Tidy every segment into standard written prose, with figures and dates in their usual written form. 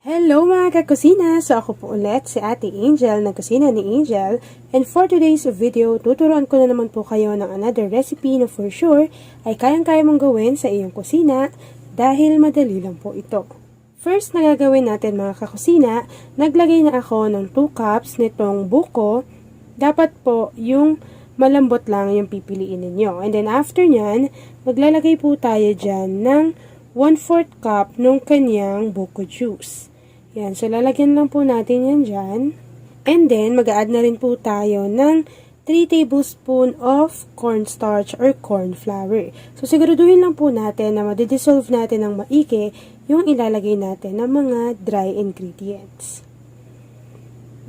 Hello mga kakusina! So ako po ulit si Ate Angel ng Kusina ni Angel, and for today's video, tuturuan ko na naman po kayo ng another recipe na for sure ay kayang-kaya mong gawin sa iyong kusina dahil madali lang po ito. First na gagawin natin mga kakusina, naglagay na ako ng 2 cups nitong buko. Dapat po yung malambot lang yung pipiliin ninyo. And then after nyan, maglalagay po tayo dyan ng 1/4 cup ng kanyang buko juice. Yan, so lalagyan lang po natin yan dyan. And then, mag-add na rin po tayo ng 3 tablespoon of cornstarch or corn flour. So, siguraduhin lang po natin na madidissolve natin ng maigi yung ilalagay natin ng mga dry ingredients.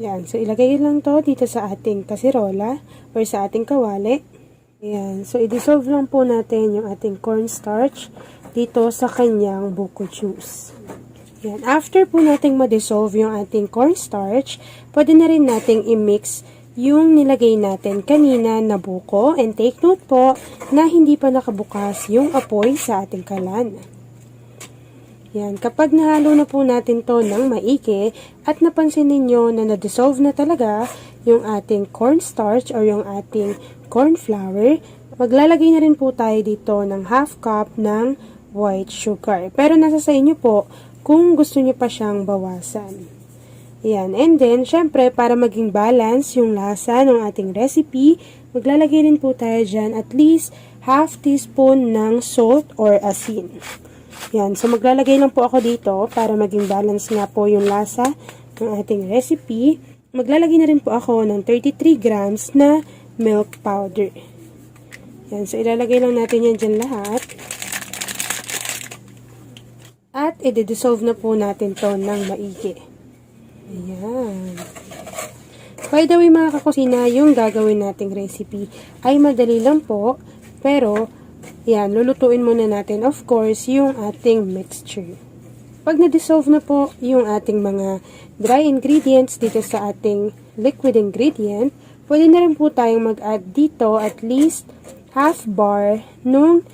Yan, so ilagay lang to dito sa ating kasirola or sa ating kawali. Yan, so i-dissolve lang po natin yung ating cornstarch dito sa kanyang buko juice. Yan. After po nating ma-dissolve yung ating cornstarch, pwede na rin nating i-mix yung nilagay natin kanina na buko. And take note po na hindi pa nakabukas yung apoy sa ating kalan. Yan. Kapag nahalo na po natin to ng maigi at napansin ninyo na na-dissolve na talaga yung ating cornstarch or yung ating corn flour, maglalagay na rin po tayo dito ng 1/2 cup ng white sugar. Pero nasa sa inyo po kung gusto niyo pa siyang bawasan. Ayan. And then, syempre, para maging balance yung lasa ng ating recipe, maglalagay rin po tayo dyan at least 1/2 teaspoon ng salt or asin. Ayan. So, maglalagay lang po ako dito para maging balance nga po yung lasa ng ating recipe. Maglalagay na rin po ako ng 33 grams na milk powder. Ayan. So, ilalagay lang natin yan dyan lahat. At i-dissolve na po natin to ng maigi. Ayan. By the way mga kakusina, yung gagawin nating recipe ay madali lang po. Pero, yan, lulutuin muna natin of course yung ating mixture. Pag na-dissolve na po yung ating mga dry ingredients dito sa ating liquid ingredient, pwede na rin po tayong mag-add dito at least 1/2 bar nung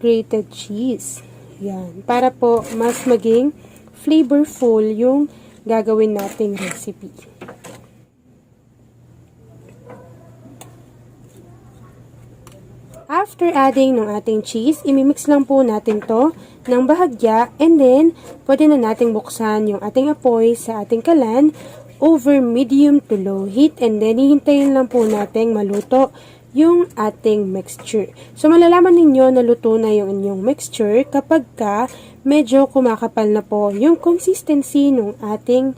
grated cheese. Yan. Para po mas maging flavorful yung gagawin nating recipe. After adding ng ating cheese, imimix lang po natin to ng bahagya and then pwede na nating buksan yung ating apoy sa ating kalan over medium to low heat and then hihintayin lang po nating maluto yung ating mixture. So, malalaman ninyo na luto na yung inyong mixture kapag ka medyo kumakapal na po yung consistency ng ating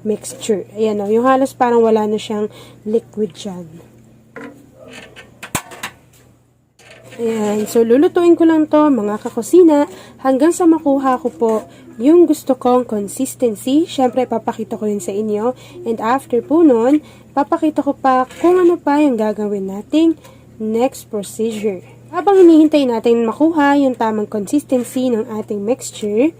mixture. Ayan o, yung halos parang wala na siyang liquid dyan. Ayan, so lulutuin ko lang to mga kakusina hanggang sa makuha ko po yung gusto kong consistency. Syempre, papakita ko rin sa inyo. And after po nun, papakita ko pa kung ano pa yung gagawin nating next procedure. Habang hinihintay natin makuha yung tamang consistency ng ating mixture,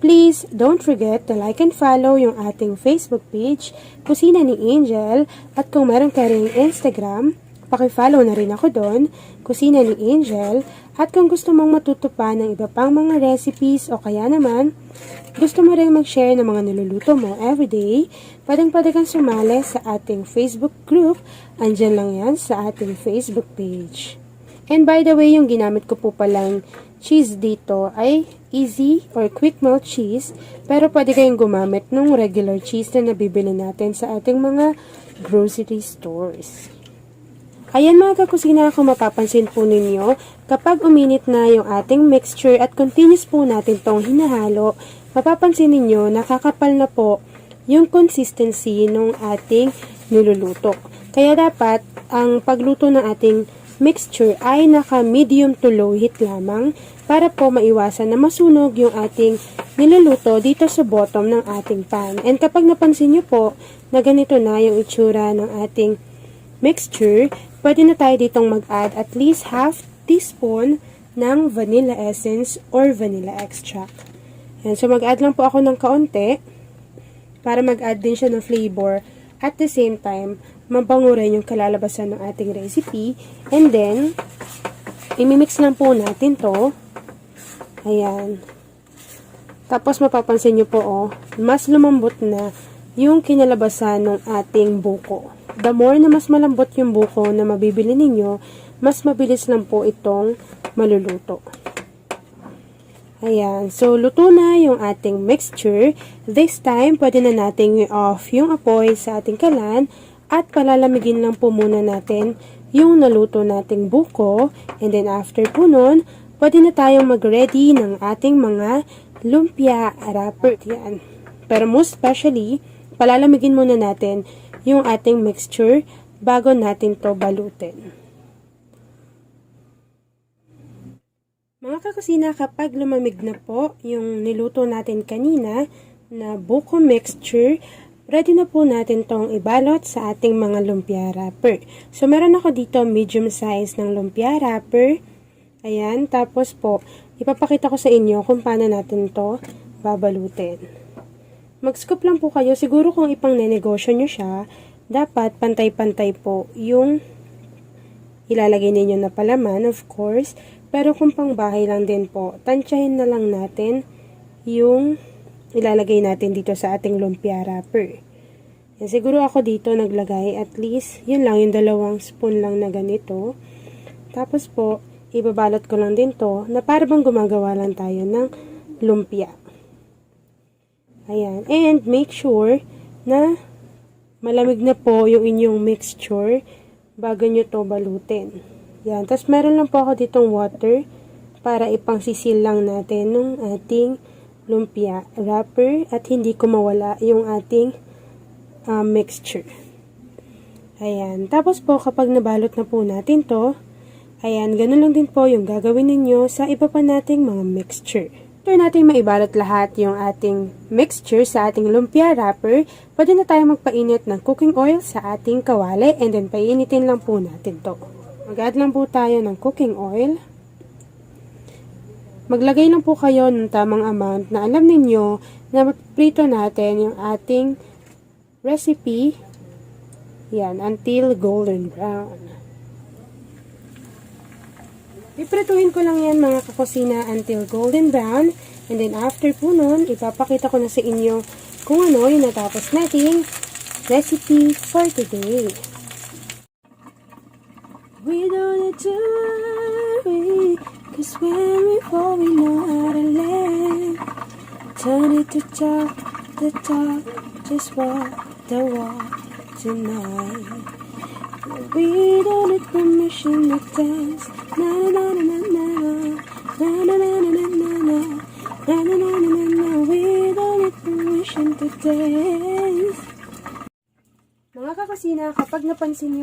please don't forget to like and follow yung ating Facebook page, Kusina ni Angel, at kung meron ka ring Instagram, paki-follow na rin ako doon, Kusina ni Angel, at kung gusto mong matuto pa ng iba pang mga recipes o kaya naman, gusto mo rin mag-share ng mga niluluto mo everyday, pwedeng-pwede kang sumali sa ating Facebook group, andyan lang yan sa ating Facebook page. And by the way, yung ginamit ko po palang cheese dito ay easy or quick melt cheese, pero pwede kayong gumamit ng regular cheese na nabibili natin sa ating mga grocery stores. Ayan mga kakusina, kung mapapansin po ninyo, kapag uminit na yung ating mixture at continuous po natin tong hinahalo, mapapansin ninyo nakakapal na po yung consistency ng ating niluluto. Kaya dapat ang pagluto ng ating mixture ay naka medium to low heat lamang para po maiwasan na masunog yung ating niluluto dito sa bottom ng ating pan. And kapag napansin nyo po na ganito na yung itsura ng ating mixture, pwede na tayo ditong mag-add at least 1/2 teaspoon ng vanilla essence or vanilla extract. Yan. So, mag-add lang po ako ng kaunti para mag-add din siya ng flavor. At the same time, mabango rin yung kalalabasan ng ating recipe. And then, imimix lang po natin to. Ayan. Tapos mapapansin nyo po, mas lumambot na yung kinalabasan ng ating buko. The more na mas malambot yung buko na mabibili ninyo, mas mabilis lang po itong maluluto. Ayan. So, luto na yung ating mixture. This time, pwede na nating i-off yung apoy sa ating kalan at palalamigin lang po muna natin yung naluto nating buko. And then, after po nun, pwede na tayong mag-ready ng ating mga lumpia wrapper. Yan. Pero most especially, palalamigin muna natin yung ating mixture bago natin to balutin. Mga kakusina, kapag lumamig na po yung niluto natin kanina na buko mixture, ready na po natin tong ibalot sa ating mga lumpia wrapper. So, meron ako dito medium size ng lumpia wrapper. Ayan, tapos po, ipapakita ko sa inyo kung paano natin to babalutin. Mag-scoop lang po kayo. Siguro kung ipang nenegosyo nyo siya, dapat pantay-pantay po yung ilalagay ninyo na palaman, of course. Pero kung pang bahay lang din po, tansyahin na lang natin yung ilalagay natin dito sa ating lumpia wrapper. Yan, siguro ako dito naglagay at least, yun lang, yung 2 spoon lang na ganito. Tapos po, ibabalot ko lang din to na para bang gumagawa lang tayo ng lumpia. Ayan. And make sure na malamig na po yung inyong mixture bago nyo to balutin. Yan. Tapos meron lang po ako ditong water para ipangsisil lang natin ng ating lumpia wrapper at hindi ko mawala yung ating mixture. Ayan. Tapos po kapag nabalot na po natin to, ayan, ganun lang din po yung gagawin ninyo sa iba pa nating mga mixture. After natin maibalot lahat yung ating mixture sa ating lumpia wrapper, pwede na tayo magpainit ng cooking oil sa ating kawali and then painitin lang po natin to. Mag-add lang po tayo ng cooking oil. Maglagay lang po kayo ng tamang amount na alam ninyo na prito natin yung ating recipe. Yan, until golden brown. Iprituhin ko lang yan mga kakusina until golden brown. And then after po nun, ipapakita ko na sa inyo kung ano yung natapos nating recipe for today. We don't need to worry, cause when we fall we know how to land. Turn it to talk, just walk the walk tonight. We don't need permission to dance. Na na na na na na na na na na na na na na na na. We don't need permission to dance. Mga kakusina, kapag napansin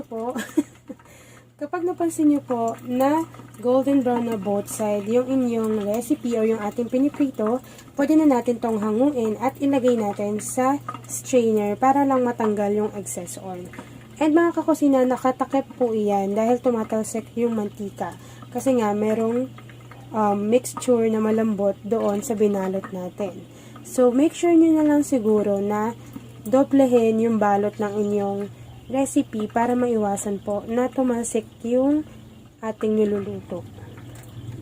niyo po na golden brown na both side yung inyong recipe o yung ating piniprito, pwede na natin tong hanguin at ilagay natin sa strainer para lang matanggal yung excess oil. And mga kakusina, nakatakip po iyan dahil tumatalsik yung mantika. Kasi nga, merong mixture na malambot doon sa binalot natin. So, make sure nyo na lang siguro na doblehin yung balot ng inyong recipe para maiwasan po na tumalsik yung ating niluluto.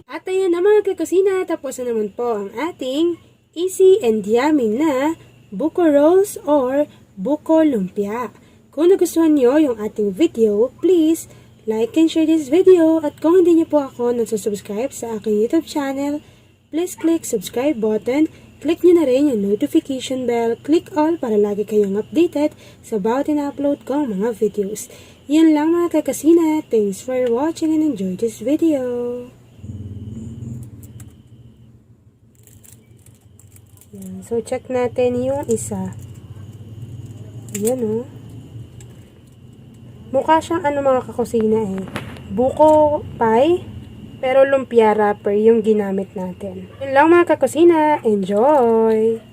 At ayan na mga kakusina, tapos na naman po ang ating easy and yummy na buko rolls or buko lumpia. Kung nagustuhan nyo yung ating video, please like and share this video. At kung hindi nyo po ako nagsusubscribe sa aking YouTube channel, please click subscribe button. Click nyo na rin yung notification bell. Click all para lagi kayong updated sa bawat ina-upload kong mga videos. Yan lang mga kakasina. Thanks for watching and enjoy this video. Yan. So, check natin yung isa. Yan o. Mukha siyang mga kakusina buko pie, pero lumpia wrapper yung ginamit natin. Yun lang mga kakusina. Enjoy!